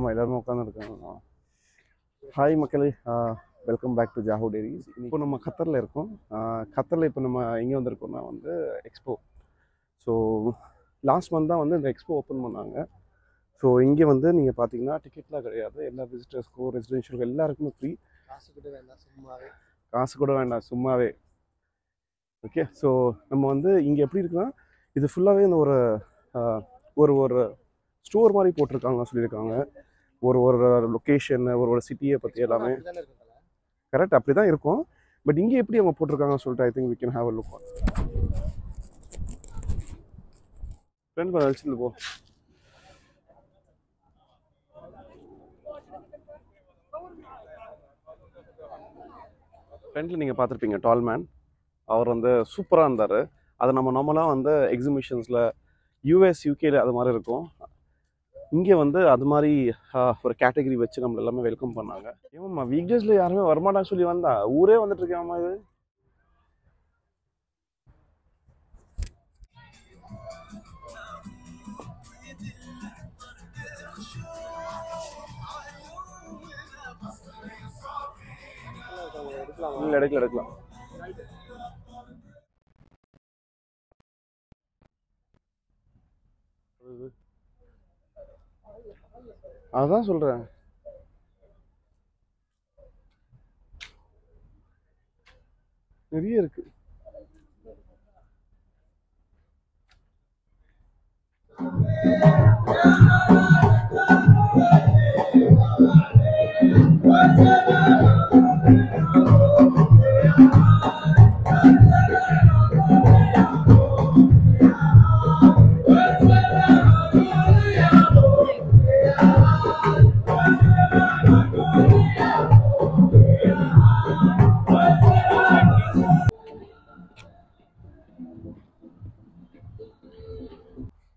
ஆமாம் எல்லாருமே உட்காந்துருக்காங்க. ஹாய் மக்களே, வெல்கம் பேக் டு JahuDiaries. இப்போ நம்ம கத்தரில் இருக்கோம். கத்தரில் இப்போ நம்ம எங்கே வந்திருக்கோம்னா வந்து எக்ஸ்போ. ஸோ லாஸ்ட் மந்த் தான் வந்து இந்த எக்ஸ்போ ஓப்பன் பண்ணாங்க. ஸோ இங்கே வந்து நீங்கள் பார்த்தீங்கன்னா டிக்கெட்லாம் கிடையாது. எல்லா விசிட்டர்ஸ்க்கும் ரெசிடென்ஷியலுக்கும் எல்லாருக்குமே ஃப்ரீ. காசு கூட வேண்டாம் சும்மாவே. ஓகே, ஸோ நம்ம வந்து இங்கே எப்படி இருக்குன்னா இது ஃபுல்லாகவே இந்த ஒரு ஒரு ஒரு ஸ்டோர் மாதிரி போட்டிருக்காங்க சொல்லியிருக்காங்க. ஒரு ஒரு லொக்கேஷன், ஒரு சிட்டியை பற்றி எல்லாமே கரெக்ட் அப்படி தான் இருக்கும். பட் இங்கே எப்படி அவங்க போட்டிருக்காங்கன்னு சொல்லிட்டு I think we can have a look. Friend பண்ண அழிச்சிட்டு போ. ஃப்ரெண்டில் நீங்கள் பார்த்துருப்பீங்க டால் மேன். அவர் வந்து சூப்பராக இருந்தார். அதை நம்ம நார்மலாக வந்து எக்ஸிபிஷன்ஸில் யூஎஸ் யூகேல அது மாதிரி இருக்கும். இங்கே வந்து அது மாதிரி ஒரு கேட்டகரி வச்சு நம்மள எல்லாமே வெல்கம் பண்ணாங்க. ஏமாம்மா வீக் டேஸில் யாருமே வரமாட்டான்னு சொல்லி வந்தா ஊரே வந்துட்டு இருக்கேம்மா இது. எடுக்கலாம். அதான் சொல்றேன். நிறைய இருக்கு.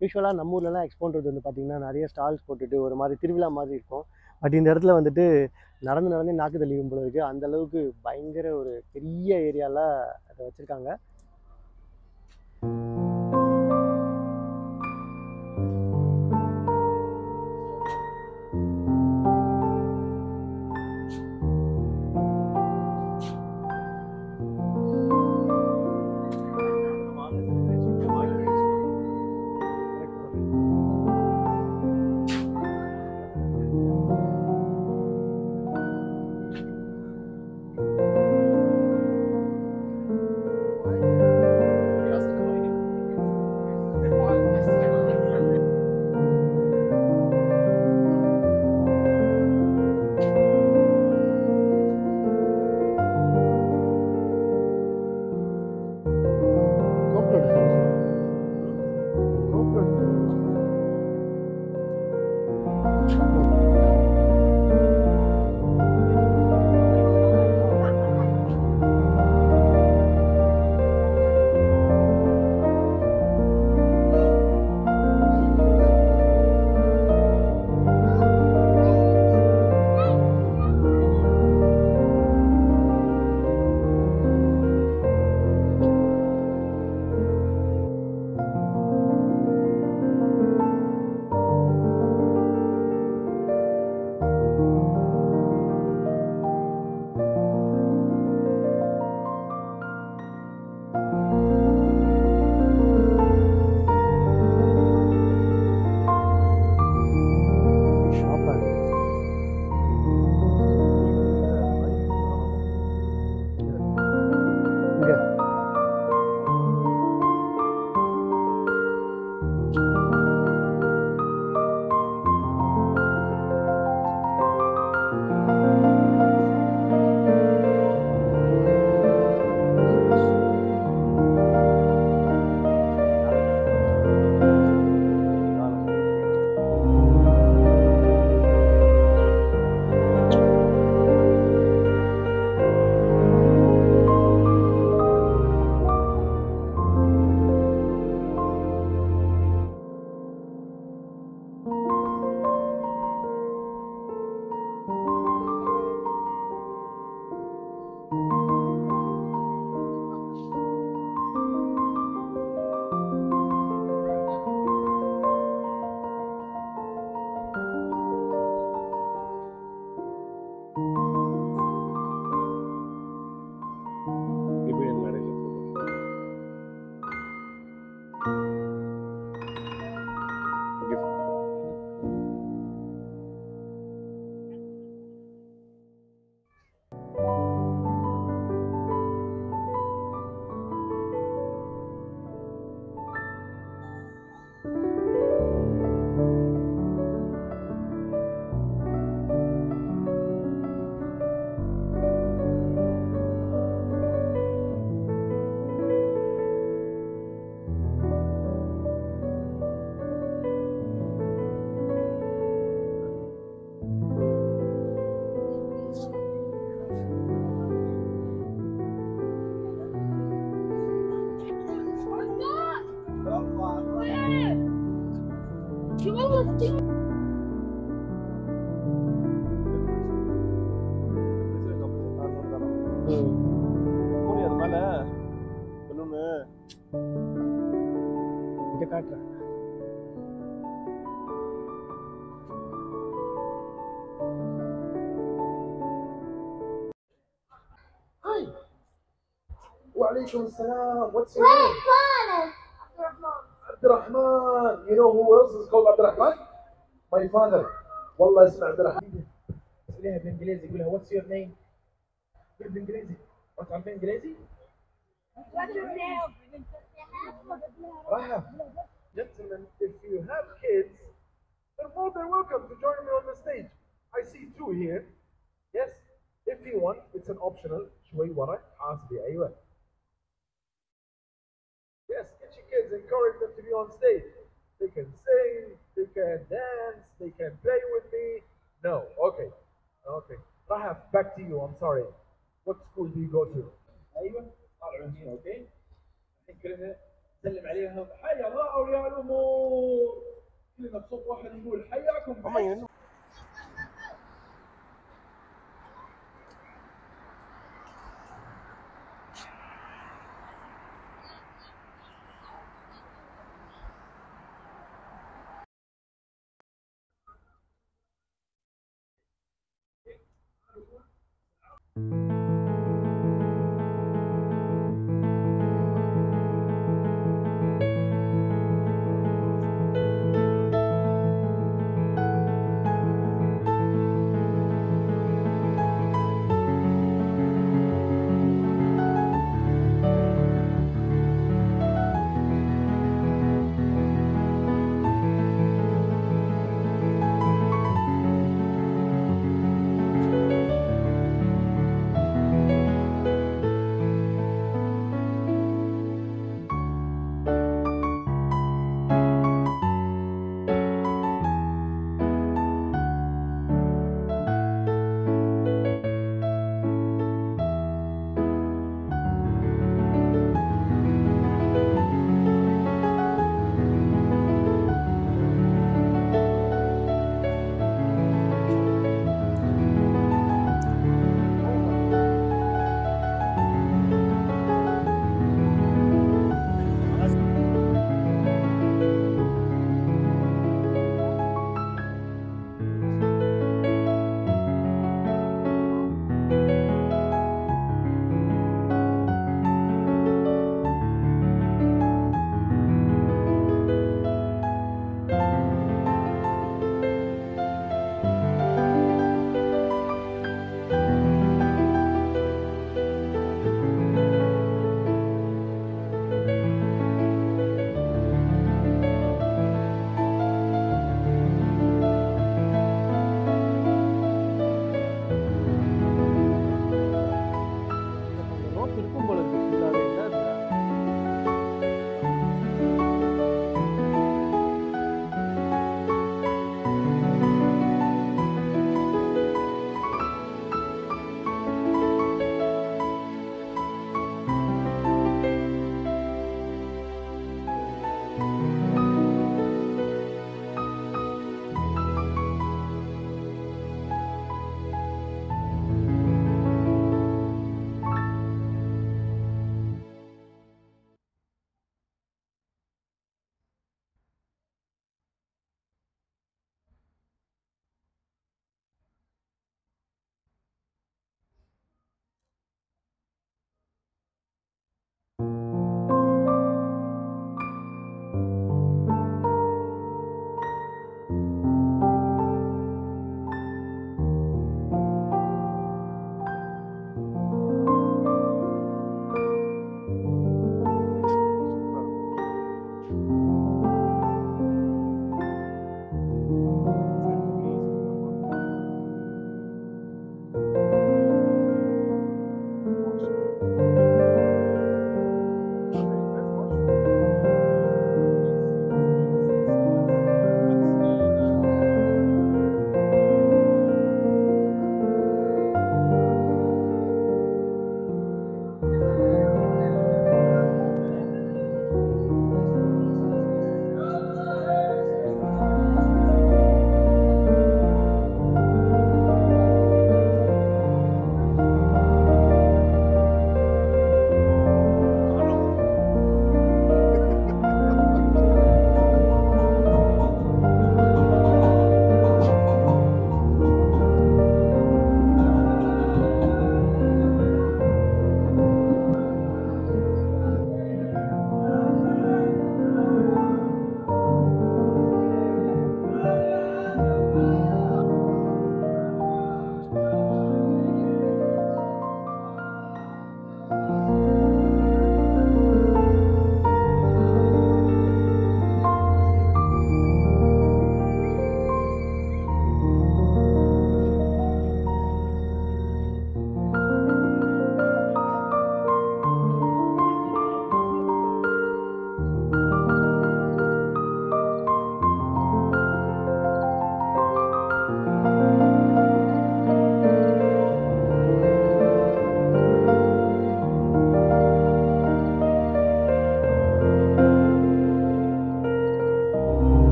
யூஸ்வலாக நம்ம ஊர்லலாம் எக்ஸ்போன்றது வந்து பார்த்திங்கன்னா நிறைய ஸ்டால்ஸ் போட்டுட்டு ஒரு மாதிரி திருவிழா மாதிரி இருக்கும். பட் இந்த இடத்துல வந்துட்டு நடந்து நாக்கு தள்ளிடும் போல இருக்குது. அந்தளவுக்கு பயங்கர ஒரு பெரிய ஏரியாவில் அதை வச்சுருக்காங்க. இங்கே காட்டுறேன். Hi. Walaikum salam. What's your name? Abdurrahman. You know who else is called Abdurrahman? My father. والله اسمه عبد الرحمن. اسمها بالانجليزي قولها what's your name؟ قول بالانجليزي. ما تعرفين انجليزي؟ Rahaf. Gentlemen, if you have kids, they're more than welcome to join me on the stage. I see two here. Yes, if you want, it's an optional. شوي ورا حاسبي أيوة. Yes, get your kids, encourage them to be on stage. They can sing, they can dance, they can play with me. No, okay. Okay. Rahaf, back to you, I'm sorry. What school do you go to? ايوه طالعوا هنا اوكي الحين كلنا نسلم عليهم حيا الله اولياء الامور كلنا بصوت واحد نقول حياكم ஆமாம். என்ன